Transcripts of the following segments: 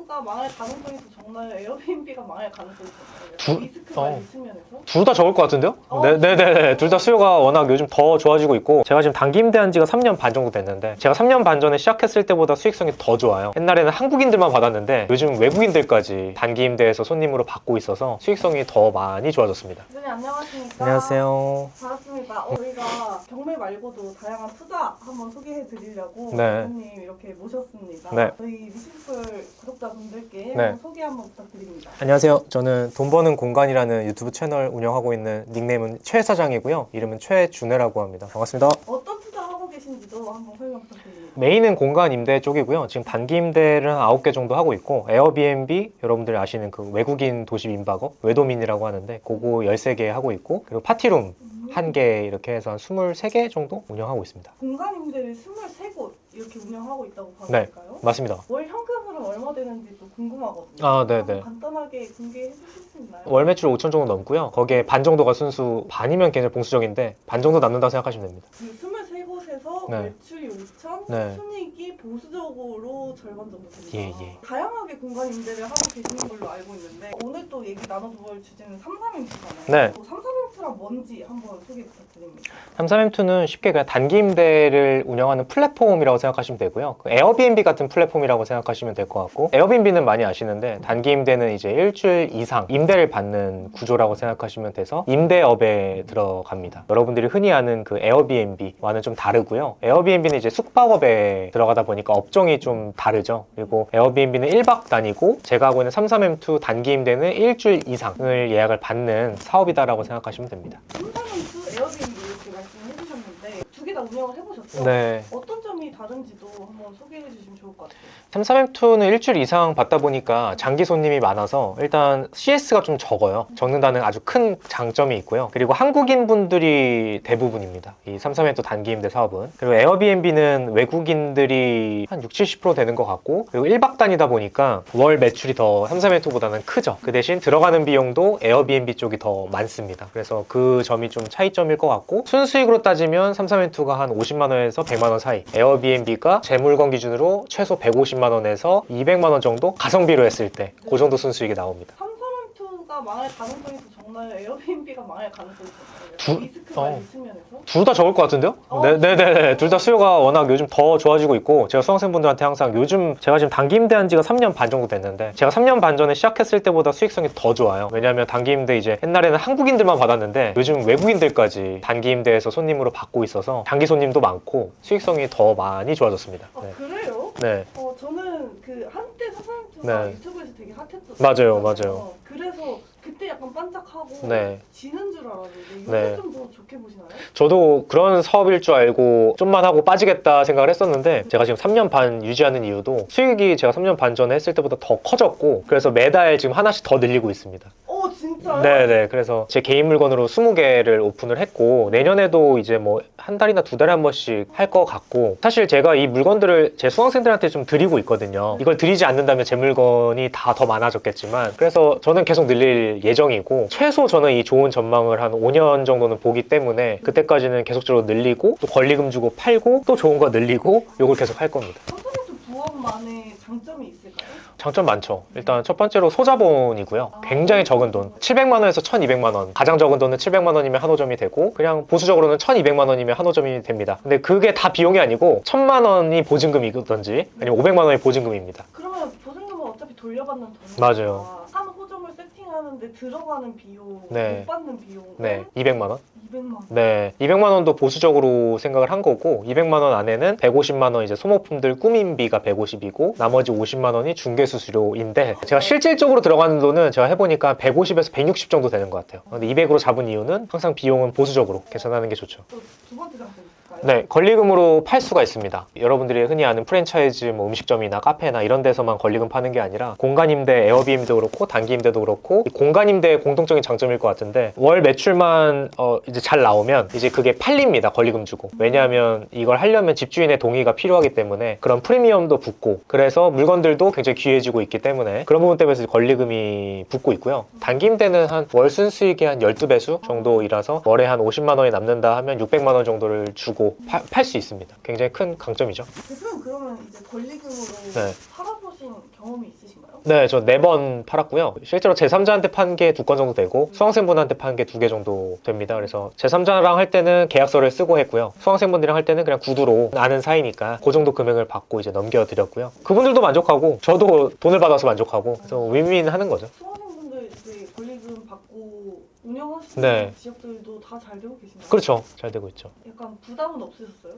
3삼2가 망할 가능성이 더 적나요? 에어비앤비가 망할 가능성이 적나요? 리스크 관리 측면에서? 둘 다 적을 것 같은데요? 네네네. 둘 다 수요가 워낙 요즘 더 좋아지고 있고, 제가 지금 단기 임대한 지가 3년 반 정도 됐는데, 제가 3년 반 전에 시작했을 때보다 수익성이 더 좋아요. 옛날에는 한국인들만 받았는데 요즘 외국인들까지 단기 임대에서 손님으로 받고 있어서 수익성이 더 많이 좋아졌습니다. 네, 안녕하십니까? 안녕하세요. 반갑습니다. 저희가 경매 말고도 다양한 투자 한번 소개해 드리려고 네. 대표님 이렇게 모셨습니다. 네. 저희 리시플 구독자분들께 네. 한번 소개 한번 부탁드립니다. 안녕하세요. 저는 돈 버는 공간이라는 유튜브 채널 운영하고 있는 닉네임은 최 사장이고요. 이름은 최준혜라고 합니다. 반갑습니다. 어떤 투자하고 계신지도 한번 설명 부탁드립니다. 메인은 공간 임대 쪽이고요. 지금 단기 임대를 한 9개 정도 하고 있고, 에어비앤비, 여러분들 아시는 그 외국인 도시 민박업, 외도민이라고 하는데 그거 13개 하고 있고, 그리고 파티룸 1개 이렇게 해서 한 23개 정도 운영하고 있습니다. 공간 임대를 23곳 이렇게 운영하고 있다고 봐도 네. 될까요? 맞습니다. 월 현금으로는 얼마 되는지 또 궁금하거든요. 아, 네네. 한번 간단하게 공개해 주실 수 있나요? 월 매출 5천 정도 넘고요. 거기에 반 정도가 순수, 반이면 굉장히 봉수적인데 반 정도 남는다고 생각하시면 됩니다. 그 23곳에서 네. 매출이 5천, 네. 순이익이 보수적으로 절반 정도 됩니다. 예. 다양하게 공간 임대를 하고 계시는 걸로 알고 있는데 오늘 또 얘기 나눠볼 주제는 3삼2잖아요. 네. 3삼2랑 뭔지 한번 소개 부탁드립니다. 33M2는 쉽게 그냥 단기 임대를 운영하는 플랫폼이라고 생각하시면 되고요. 그 에어비앤비 같은 플랫폼이라고 생각하시면 될 것 같고, 에어비앤비는 많이 아시는데 단기 임대는 이제 일주일 이상 임대를 받는 구조라고 생각하시면 돼서 임대업에 들어갑니다. 여러분들이 흔히 아는 그 에어비앤비와는 좀 다르고요. 에어비앤비는 이제 숙박업에 들어가다 보니까 업종이 좀 다르죠. 그리고 에어비앤비는 1박 단위고, 제가 하고 있는 33M2 단기 임대는 일주일 이상을 예약을 받는 사업이다라고 생각하시면 됩니다. 3삼2 에어비앤비 이렇게 말씀해 주셨는데 두 개 다 운영을 해보셨죠? 네. 어떤 점이 다른지도 한번 소개해 주시면 좋을 것 같아요. 33M2는 일주일 이상 받다 보니까 장기 손님이 많아서 일단 CS가 좀 적어요. 적는다는 아주 큰 장점이 있고요. 그리고 한국인 분들이 대부분입니다. 이 33M2 단기 임대 사업은. 그리고 에어비앤비는 외국인들이 한 60-70% 되는 것 같고, 그리고 1박 단위다 보니까 월 매출이 더 33M2보다는 크죠. 그 대신 들어가는 비용도 에어비앤비 쪽이 더 많습니다. 그래서 그 점이 좀 차이점일 것 같고, 순수익으로 따지면 33M2가 한 50만 원에서 100만 원 사이, 에어비앤비가 제 물건 기준으로 최소 150만 원에서 200만 원 정도 가성비로 했을 때 그 정도 순수익이 나옵니다. 3삼2가 망할 가능성이 더 적나요? 에어비앤비가 망할 가능성이 적나요? 리스크 관리 측면에서? 둘 다 적을 것 같은데요? 네네네. 둘 다 수요가 워낙 요즘 더 좋아지고 있고, 제가 수강생분들한테 항상 요즘 제가 지금 단기 임대한 지가 3년 반 정도 됐는데, 제가 3년 반 전에 시작했을 때보다 수익성이 더 좋아요. 왜냐하면 단기 임대 이제 옛날에는 한국인들만 받았는데 요즘 외국인들까지 단기 임대에서 손님으로 받고 있어서 장기 손님도 많고 수익성이 더 많이 좋아졌습니다. 아, 네. 그래요? 네. 저는 그 한때 3삼2가 네. 유튜브에서 되게 핫했었어요. 맞아요. 그래서 그때 약간 반짝하고 네. 지는 줄 알았는데 이거 네. 좀 더 좋게 보시나요? 저도 그런 사업일 줄 알고 좀만 하고 빠지겠다 생각을 했었는데, 제가 지금 3년 반 유지하는 이유도 수익이 제가 3년 반 전에 했을 때보다 더 커졌고, 그래서 매달 지금 하나씩 더 늘리고 있습니다. 진짜요? 네네. 그래서 제 개인 물건으로 20개를 오픈을 했고, 내년에도 이제 뭐 한 달이나 두 달에 한 번씩 할 것 같고, 사실 제가 이 물건들을 제 수강생들한테 좀 드리고 있거든요. 이걸 드리지 않는다면 제 물건이 다 더 많아졌겠지만, 그래서 저는 계속 늘릴 예정이고, 최소 저는 이 좋은 전망을 한 5년 정도는 보기 때문에 그때까지는 계속적으로 늘리고, 또 권리금 주고 팔고, 또 좋은 거 늘리고, 요걸 계속 할 겁니다. 3삼2 부업만의 장점이 있을까요? 장점 많죠. 일단 첫 번째로 소자본이고요. 굉장히 적은 돈. 700만 원에서 1200만 원. 가장 적은 돈은 700만 원이면 한호점이 되고, 그냥 보수적으로는 1200만 원이면 한호점이 됩니다. 근데 그게 다 비용이 아니고 1000만 원이 보증금이든지 아니면 500만 원이 보증금입니다. 그러면 보증금은 어차피 돌려받는 돈이니까 맞아요. 한 호점을 세팅하는데 들어가는 비용, 네. 못 받는 비용은 네, 200만 원. 200만 원. 네, 200만 원도 보수적으로 생각을 한 거고, 200만 원 안에는 150만 원 이제 소모품들 꾸민비가 150이고, 나머지 50만 원이 중개수수료인데, 제가 실질적으로 들어가는 돈은 제가 해보니까 150에서 160 정도 되는 것 같아요. 근데 200으로 잡은 이유는 항상 비용은 보수적으로 계산하는 게 좋죠. 또 두 번째 장점 있을까요? 네, 권리금으로 팔 수가 있습니다. 여러분들이 흔히 아는 프랜차이즈 뭐 음식점이나 카페나 이런 데서만 권리금 파는 게 아니라, 공간 임대, 에어비앤비도 그렇고 단기 임대도 그렇고, 이 공간 임대의 공통적인 장점일 것 같은데, 월 매출만 이제 잘 나오면 이제 그게 팔립니다. 권리금 주고. 왜냐하면 이걸 하려면 집주인의 동의가 필요하기 때문에 그런 프리미엄도 붙고, 그래서 물건들도 굉장히 귀해지고 있기 때문에 그런 부분 때문에 권리금이 붙고 있고요. 단기 임대는 한 월 순수익의 한 12배수 정도이라서 월에 한 50만 원이 남는다 하면 600만 원 정도를 주고 팔 수 있습니다. 굉장히 큰 강점이죠. 대표님 그러면 이제 권리금으로 네. 팔아보신 팔아보신 경험이 있으신가요? 네, 저 4번 팔았고요. 실제로 제3자한테 판 게 2건 정도 되고 수강생분한테 판 게 2개 정도 됩니다. 그래서 제3자랑 할 때는 계약서를 쓰고 했고요. 수강생분들이랑 할 때는 그냥 구두로 아는 사이니까 그 정도 금액을 받고 이제 넘겨드렸고요. 그분들도 만족하고 저도 돈을 받아서 만족하고 그래서 윈윈 하는 거죠. 수강생분들 이제 권리금 받고 운영하시는 네. 지역들도 다 잘 되고 계신가요? 그렇죠. 잘 되고 있죠. 약간 부담은 없으셨어요?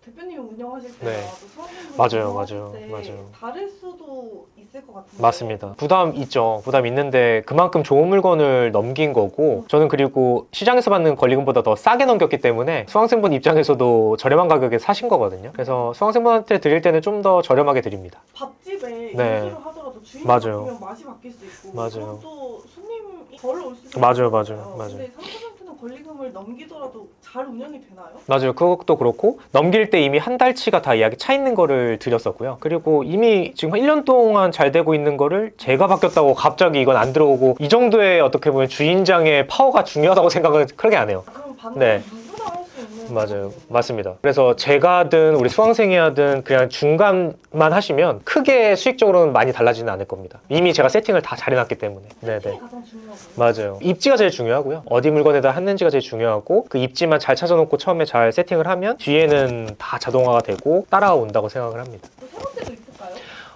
대표님이 운영하실 때나 네. 또 수강생분이 맞아요, 운영하실 맞아요, 때 맞아요. 다를 수도 있을 것 같은데. 맞습니다. 부담 있죠. 부담 있는데 그만큼 좋은 물건을 넘긴 거고 저는 그리고 시장에서 받는 권리금보다 더 싸게 넘겼기 때문에 수강생분 입장에서도 저렴한 가격에 사신 거거든요. 그래서 수강생분한테 드릴 때는 좀 더 저렴하게 드립니다. 밥집에 네. 인수를 하더라도 주인이 맞아요. 바뀌면 맛이 바뀔 수 있고 맞아요. 또 손님이 덜 올 수도 맞아요, 있잖아요. 맞아요, 맞아요. 근데 3%는 권리금을 넘기더라도 잘 운영이 되나요? 맞아요. 그것도 그렇고 넘길 때 이미 한 달치가 다 예약이 차 있는 거를 드렸었고요. 그리고 이미 지금 1년 동안 잘 되고 있는 거를 제가 바뀌었다고 갑자기 이건 안 들어오고 이 정도의 어떻게 보면 주인장의 파워가 중요하다고 생각은 그렇게 안 해요. 그럼 반대 네. 누구나 할 수 있는 맞아요. 맞습니다. 그래서 제가 하든 우리 수강생이 하든 그냥 중간만 하시면 크게 수익적으로는 많이 달라지는 않을 겁니다. 이미 제가 세팅을 다 잘 해놨기 때문에. 세팅이 네네. 가장 중요하고 맞아요. 입지가 제일 중요하고요. 어디 물건에다 했는지가 제일 중요하고 그 입지만 잘 찾아놓고 처음에 잘 세팅을 하면 뒤에는 다 자동화가 되고 따라온다고 생각을 합니다. 세 번째도 있을까요?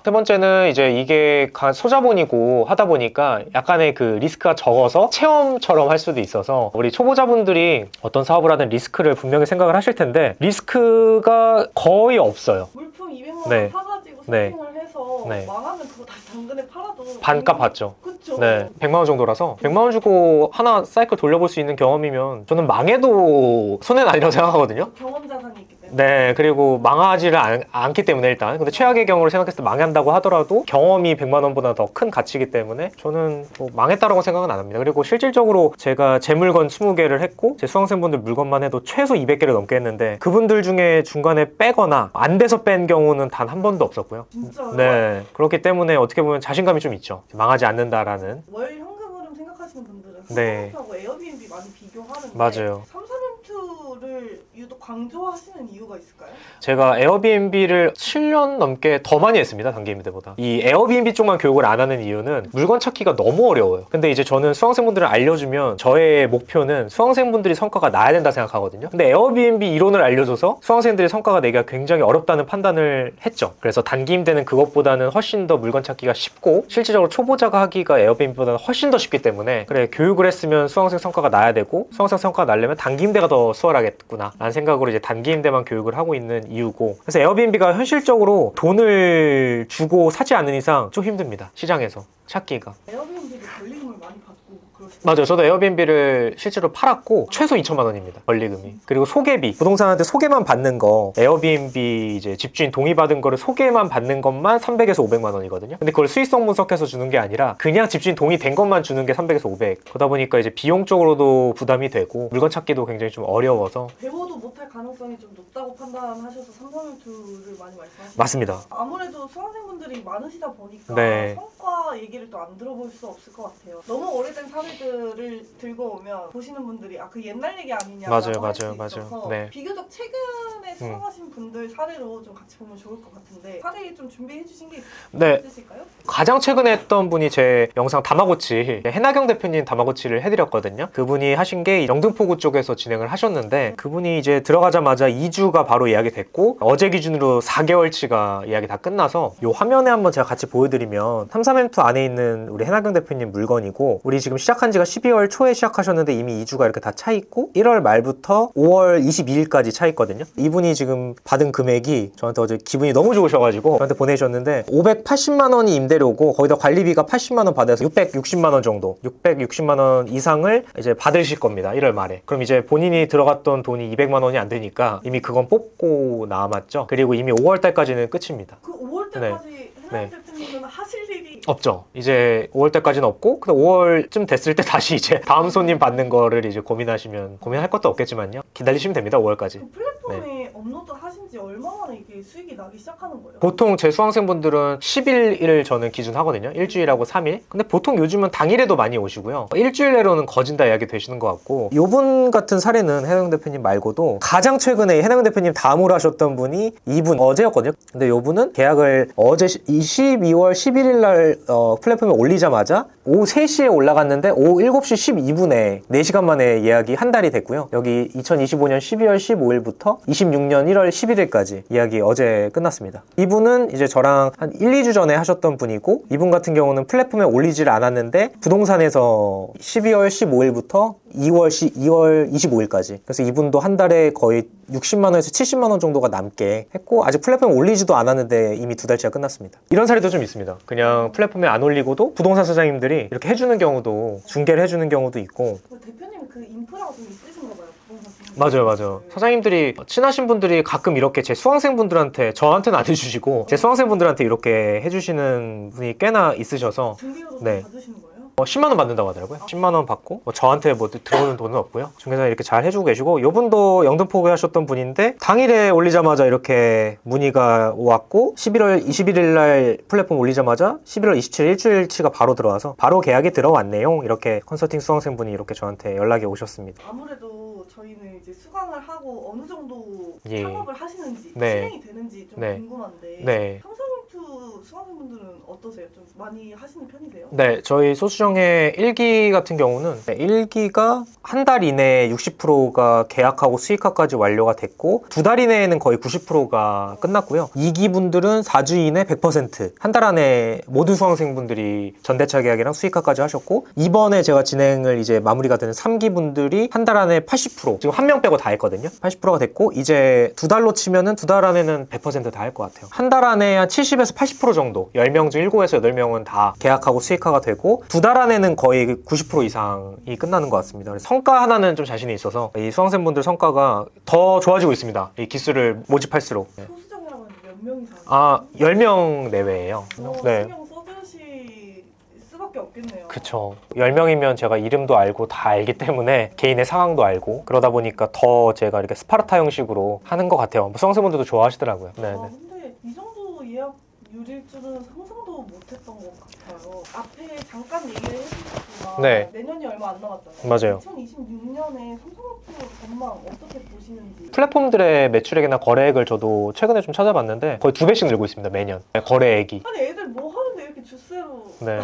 세 번째는 이제 이게 소자본이고 하다 보니까 약간의 그 리스크가 적어서 체험처럼 할 수도 있어서 우리 초보자분들이 어떤 사업을 하든 리스크를 분명히 생각을 하실 텐데 리스크가 거의 없어요. 물품 200만 원 네. 사가지고 네. 세팅을 해서 네. 망하면 그거 다시 당근에 팔아도 반값 받죠. 그쵸? 네, 100만 원 정도라서 100만 원 주고 하나 사이클 돌려볼 수 있는 경험이면 저는 망해도 손해는 아니라고 생각하거든요. 경험 자산이 있기 때문에 네, 그리고 망하지를 않기 때문에 일단 근데 최악의 경우를 생각했을 때 망한다고 하더라도 경험이 100만 원보다 더 큰 가치이기 때문에 저는 뭐 망했다라고 생각은 안 합니다. 그리고 실질적으로 제가 제 물건 20개를 했고 제 수강생분들 물건만 해도 최소 200개를 넘게 했는데 그분들 중에 중간에 빼거나 안 돼서 뺀 경우는 단 한 번도 없었고요. 진짜요? 네, 그렇기 때문에 어떻게 보면 자신감이 좀 있죠. 망하지 않는다라는. 월 현금 흐름 생각하시는 분들은 네. 삼삼엔트하고 에어비앤비 많이 비교하는데 맞아요. 삼삼엔트를 유독 강조하시는 이유가 있을까요? 제가 에어비앤비를 7년 넘게 더 많이 했습니다. 단계임대보다. 이 에어비앤비 쪽만 교육을 안 하는 이유는 물건 찾기가 너무 어려워요. 근데 이제 저는 수강생분들을 알려주면 저의 목표는 수강생분들이 성과가 나야 된다 생각하거든요. 근데 에어비앤비 이론을 알려줘서 수강생들이 성과가 내기가 굉장히 어렵다는 판단을 했죠. 그래서 단기임대는 그것보다는 훨씬 더 물건 찾기가 쉽고 실질적으로 초보자가 하기가 에어비앤비보다는 훨씬 더 쉽기 때문에 그래 교육을 했으면 수강생 성과가 나야 되고 수강생 성과가 나려면 단기임대가 더 수월하겠구나 라는 생각으로 이제 단기임대만 교육을 하고 있는 이유고 그래서 에어비앤비가 현실적으로 돈을 주고 사지 않는 이상 좀 힘듭니다. 시장에서 찾기가. 에어비앤비도 권리금을 많이 받고 그러시죠? 맞아요. 저도 에어비앤비를 실제로 팔았고 최소 2천만 원입니다. 권리금이. 그리고 소개비. 부동산한테 소개만 받는 거 에어비앤비 이제 집주인 동의받은 거를 소개만 받는 것만 300에서 500만 원이거든요. 근데 그걸 수익성 분석해서 주는 게 아니라 그냥 집주인 동의된 것만 주는 게 300에서 500. 그러다 보니까 이제 비용적으로도 부담이 되고 물건 찾기도 굉장히 좀 어려워서 배워도 못할 가능성이 좀 높다고 판단하셔서 삼삼엔트를 많이 말씀하시죠? 맞습니다. 아무래도 수강생분들이 많으시다 보니까 네. 성과 얘기를 또 안 들어볼 수 없을 것 같아요. 너무 오래된 사례들을 들고 오면 보시는 분들이 그 옛날 얘기 아니냐고 맞아요, 할 수 맞아요, 있어서 맞아요. 네. 비교적 최근에 수강하신 분들 사례로 좀 같이 보면 좋을 것 같은데 사례 좀 준비해 주신 게 네. 있으실까요? 가장 최근에 했던 분이 제 영상 다마고치 해나경 대표님 다마고치를 해드렸거든요. 그분이 하신 게 영등포구 쪽에서 진행을 하셨는데 그분이 이제 들어가자마자 2주가 바로 예약이 됐고 어제 기준으로 4개월치가 예약이 다 끝나서 이 화면에 한번 제가 같이 보여드리면 33M2 안에 있는 우리 해나경 대표님 물건이고 우리 지금 시작한 지가 12월 초에 시작하셨는데 이미 2주가 이렇게 다 차 있고 1월 말부터 5월 22일까지 차 있거든요. 이분이 지금 받은 금액이 저한테 어제 기분이 너무 좋으셔가지고 저한테 보내주셨는데 580만 원이 임대료고 거기다 관리비가 80만 원 받아서 660만 원 정도 660만 원 이상을 이제 받으실 겁니다. 1월 말에. 그럼 이제 본인이 들어갔던 돈이 200만 원이 안 되니까 이미 그건 뽑고 남았죠. 그리고 이미 5월 달까지는 끝입니다. 그 5월 때까지 해나경 대표님은 하실 일이 없죠. 이제 5월 때까지는 없고 근데 5월쯤 됐을 때 다시 이제 다음 손님 받는 거를 이제 고민하시면 고민할 것도 없겠지만요. 기다리시면 됩니다. 5월까지. 그 플랫폼에 업로드 하신 지 얼마 만에 이게 수익이 나기 시작하는 거예요? 보통 제 수강생분들은 10일을 저는 기준 하거든요. 일주일하고 3일. 근데 보통 요즘은 당일에도 많이 오시고요. 일주일 내로는 거진다 이야기 되시는 것 같고, 요분 같은 사례는 해당 대표님 말고도 가장 최근에 해당 대표님 다음으로 하셨던 분이 이분 어제였거든요. 근데 요분은 계약을 어제 12월 11일 날 플랫폼에 올리자마자 오후 3시에 올라갔는데 오후 7시 12분에 4시간 만에 예약이 한 달이 됐고요. 여기 2025년 12월 15일부터 26년 1월 11일까지 예약이 어제 끝났습니다. 이분은 이제 저랑 한 1, 2주 전에 하셨던 분이고, 이분 같은 경우는 플랫폼에 올리질 않았는데 부동산에서 12월 15일부터 2월 25일까지, 그래서 이분도 한 달에 거의 60만원에서 70만원 정도가 남게 했고, 아직 플랫폼에 올리지도 않았는데 이미 2달치가 끝났습니다. 이런 사례도 좀 있습니다. 그냥 플랫폼에 안 올리고도 부동산 사장님들이 이렇게 해주는 경우도, 중개를 해주는 경우도 있고. 대표님 그 인프라가 좀 있으신가 봐요. 부동산 맞아요. 사장님들이, 친하신 분들이 가끔 이렇게 제 수강생분들한테, 저한테는 안 해주시고 제 수강생분들한테 이렇게 해주시는 분이 꽤나 있으셔서. 중개료도 네. 받으시는 거예요? 10만 원 받는다고 하더라고요. 10만 원 받고 저한테 뭐 들어오는 돈은 없고요. 중개사 이렇게 잘 해주고 계시고, 이분도 영등포구에 하셨던 분인데 당일에 올리자마자 이렇게 문의가 왔고, 11월 21일 날 플랫폼 올리자마자 11월 27일 일주일치가 바로 들어와서 바로 계약이 들어왔네요. 이렇게 컨설팅 수강생분이 이렇게 저한테 연락이 오셨습니다. 아무래도 저희는 이제 수강을 하고 어느 정도 예. 창업을 하시는지, 네. 실행이 되는지 좀 네. 궁금한데 네. 삼성인투 수강생분들은 어떠세요? 좀 많이 하시는 편이세요? 네, 저희 소수정의 1기 같은 경우는 1기가 한 달 이내에 60%가 계약하고 수익화까지 완료가 됐고, 2달 이내에는 거의 90%가 끝났고요. 2기 분들은 4주 이내 100%, 한 달 안에 모든 수강생분들이 전대차 계약이랑 수익화까지 하셨고, 이번에 제가 진행을 이제 마무리가 되는 3기 분들이 한 달 안에 80%, 지금 한 명 빼고 다 했거든요. 80%가 됐고, 이제 2달로 치면은 2달 안에는 100% 다 할 것 같아요. 한 달 안에 한 70에서 80% 정도, 10명 중 7에서 8명은 다 계약하고 수익화가 되고, 2달 안에는 거의 90% 이상이 끝나는 것 같습니다. 그래서 성과 하나는 좀 자신이 있어서 이 수강생분들 성과가 더 좋아지고 있습니다. 이 기술을 모집할수록. 네. 소수정이라고 하면 몇 명이 사는 아, 10명 내외예요. 네. 신경 써주실 수밖에 없겠네요. 그쵸. 10명이면 제가 이름도 알고 다 알기 때문에 개인의 상황도 알고, 그러다 보니까 더 제가 이렇게 스파르타 형식으로 하는 것 같아요. 수강생분들도 좋아하시더라고요. 네. 근데 이 정도 예약률일 줄은 상상도 못했던 것 같아요. 앞에 잠깐 얘기를 해주셨지만 네. 내년이 얼마 안 남았잖아요. 맞아요. 2026년에 삼성인투 전망 어떻게 보시는지. 플랫폼들의 매출액이나 거래액을 저도 최근에 좀 찾아봤는데 거의 2배씩 늘고 있습니다, 매년. 거래액이. 아니 애들 뭐 하는데 이렇게 주세로. 네.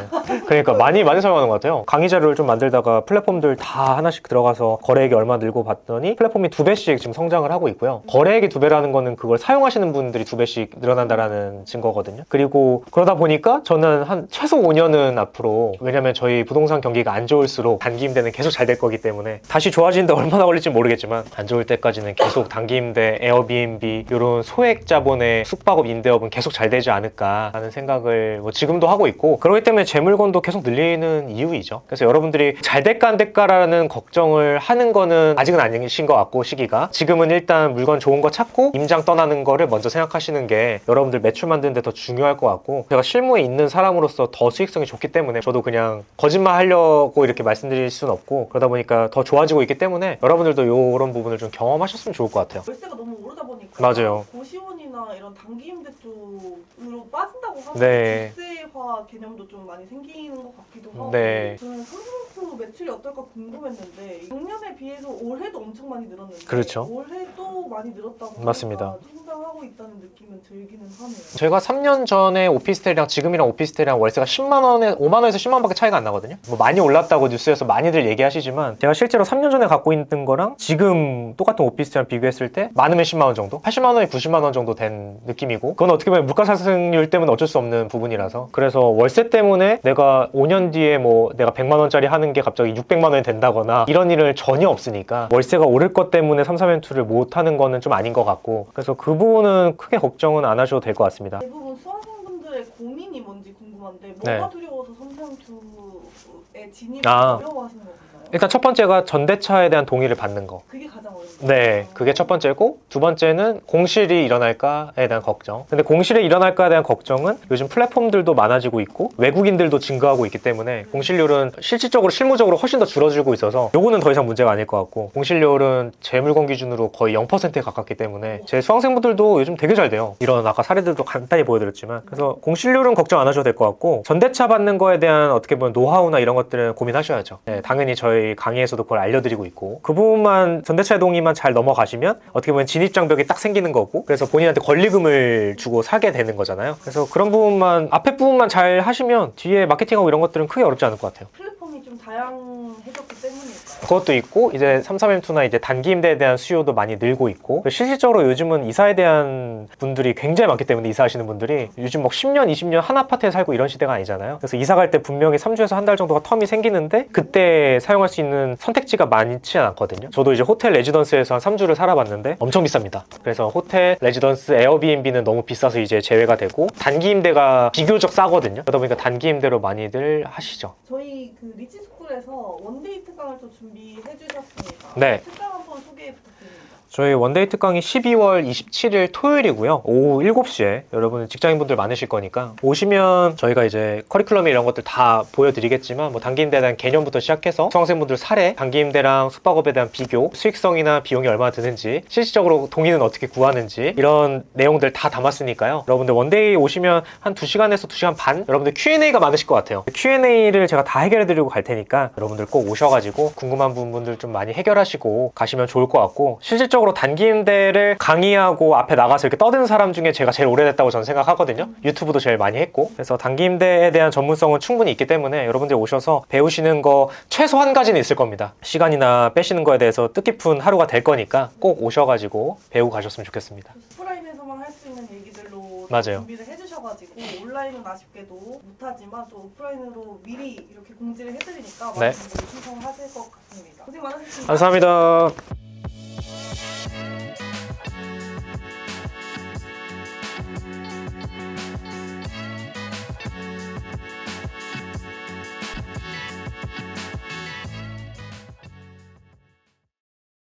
그러니까 많이 사용하는 것 같아요. 강의 자료를 좀 만들다가 플랫폼들 다 하나씩 들어가서 거래액이 얼마 늘고 봤더니 플랫폼이 2배씩 지금 성장을 하고 있고요. 거래액이 2배라는 거는 그걸 사용하시는 분들이 2배씩 늘어난다라는 증거거든요. 그리고 그러다 보니까 저는 한 최소 5년은 앞으로, 왜냐면 저희 부동산 경기가 안 좋을수록 단기 임대는 계속 잘 될 거기 때문에, 다시 좋아지는데 얼마나 걸릴지 모르겠지만 안 좋을 때까지는 계속 단기 임대, 에어비앤비 이런 소액 자본의 숙박업 임대업은 계속 잘 되지 않을까 하는 생각을 뭐 지금도 하고 있고, 그렇기 때문에 제 물건도 계속 늘리는 이유이죠. 그래서 여러분들이 잘 될까 안 될까라는 걱정을 하는 거는 아직은 아니신 것 같고, 시기가 지금은 일단 물건 좋은 거 찾고 임장 떠나는 거를 먼저 생각하시는 게 여러분들 매출 만드는 데 더 중요할 것 같고, 제가 실무에 있는 사람으로서 더 수익성이 좋기 때문에 저도 그냥 거짓말 하려고 이렇게 말씀드릴 수는 없고, 그러다 보니까 더 좋아지고 있기 때문에 여러분들도 이런 부분을 좀 경험하셨으면 좋을 것 같아요. 월세가 너무 오르다 보니까 맞아요. 고시원이나 이런 단기 임대 쪽으로 빠진다고 하면 네. 주세화 개념도 좀 많이 생기는 것 같기도 하고. 네. 저는 삼성인투 매출이 어떨까 궁금했는데 작년에 비해서 올해도 엄청 많이 늘었는데 그렇죠. 올해도 많이 늘었다고 맞습니다. 하니까 성장하고 있다는 느낌은 들기는 하네요. 제가 3년 전에 오피스텔이랑 지금이랑 오피스텔이랑 월세가 5만 원에서 10만 원밖에 차이가 안 나거든요. 뭐 많이 올랐다고 뉴스에서 많이들 얘기하시지만, 제가 실제로 3년 전에 갖고 있는 거랑 지금 똑같은 오피스텔이랑 비교했을 때 많으면 10만 원 정도, 80만 원이 90만 원 정도 된 느낌이고, 그건 어떻게 보면 물가 상승률 때문에 어쩔 수 없는 부분이라서. 그래서 월세 때문에 내가 5년 뒤에 뭐 내가 100만 원짜리 하는 게 갑자기 600만 원이 된다거나 이런 일은 전혀 없으니까, 월세가 오를 것 때문에 삼삼엔투를 못 하는 거는 좀 아닌 것 같고, 그래서 그 부분은 크게 걱정은 안 하셔도 될 것 같습니다. 대부분 수강생분들의 고민이 뭔지 궁금한데 네. 뭐가 두려워서 삼삼투에 진입을 아. 어려워하시는 건가요? 일단 첫 번째가 전대차에 대한 동의를 받는 거. 그게 가장 어려운 거예요? 네, 그게 첫 번째고, 두 번째는 공실이 일어날까에 대한 걱정. 근데 공실이 일어날까에 대한 걱정은 요즘 플랫폼들도 많아지고 있고 외국인들도 증가하고 있기 때문에 공실률은 실질적으로 실무적으로 훨씬 더 줄어들고 있어서 요거는 더 이상 문제가 아닐 것 같고, 공실률은 재물건 기준으로 거의 0%에 가깝기 때문에 제 수강생분들도 요즘 되게 잘 돼요. 이런 아까 사례들도 간단히 보여드렸지만, 그래서 공실률은 걱정 안 하셔도 될 것 같고, 전대차 받는 거에 대한 어떻게 보면 노하우나 이런 것들은 고민하셔야죠. 네, 당연히 저희 강의에서도 그걸 알려드리고 있고, 그 부분만 전대차 동의만 잘 넘어가시면 어떻게 보면 진입장벽이 딱 생기는 거고, 그래서 본인한테 권리금을 주고 사게 되는 거잖아요. 그래서 그런 부분만, 앞에 부분만 잘 하시면 뒤에 마케팅하고 이런 것들은 크게 어렵지 않을 것 같아요. 플랫폼이 좀 다양해졌기 때문일까요? 그것도 있고, 이제 33M2나 이제 단기 임대에 대한 수요도 많이 늘고 있고, 실질적으로 요즘은 이사에 대한 분들이 굉장히 많기 때문에, 이사하시는 분들이 요즘 막 10년, 20년 한 아파트에 살고 이런 시대가 아니잖아요. 그래서 이사 갈 때 분명히 3주에서 한 달 정도가 텀이 생기는데 그때 사용할 수 있는 선택지가 많지 않거든요. 저도 이제 호텔 레지던스에서 한 3주를 살아봤는데 엄청 비쌉니다. 그래서 호텔, 레지던스, 에어비앤비는 너무 비싸서 이제 제외가 되고, 단기 임대가 비교적 싸거든요. 그러다 보니까 단기 임대로 많이들 하시죠. 저희 그 리치스쿨에서 원데이 특강을 또 준비해 주셨습니다. 네. 특강 한번 소개 부탁드립니다. 저희 원데이 특강이 12월 27일 토요일이고요. 오후 7시에 여러분 직장인분들 많으실 거니까 오시면 저희가 이제 커리큘럼 이런 것들 다 보여드리겠지만, 뭐 단기 임대에 대한 개념부터 시작해서 수강생분들 사례, 단기 임대랑 숙박업에 대한 비교, 수익성이나 비용이 얼마나 드는지, 실질적으로 동의는 어떻게 구하는지, 이런 내용들 다 담았으니까요. 여러분들 원데이 오시면 한 2시간에서 2시간 반? 여러분들 Q&A가 많으실 것 같아요. Q&A를 제가 다 해결해드리고 갈 테니까 여러분들 꼭 오셔가지고 궁금한 부분들 좀 많이 해결하시고 가시면 좋을 것 같고, 실질적으로 단기 임대를 강의하고 앞에 나가서 이렇게 떠드는 사람 중에 제가 제일 오래됐다고 저는 생각하거든요. 유튜브도 제일 많이 했고, 그래서 단기 임대에 대한 전문성은 충분히 있기 때문에 여러분들 오셔서 배우시는 거 최소 한 가지는 있을 겁니다. 시간이나 빼시는 거에 대해서 뜻깊은 하루가 될 거니까 꼭 오셔가지고 배우고 가셨으면 좋겠습니다. 오프라인에서만 할 수 있는 얘기들로 맞아요. 준비를 해주셔가지고 온라인은 아쉽게도 못하지만 또 오프라인으로 미리 이렇게 공지를 해드리니까 많은 네. 분들이 신청하실 것 같습니다. 고생 많으셨습니다. 감사합니다.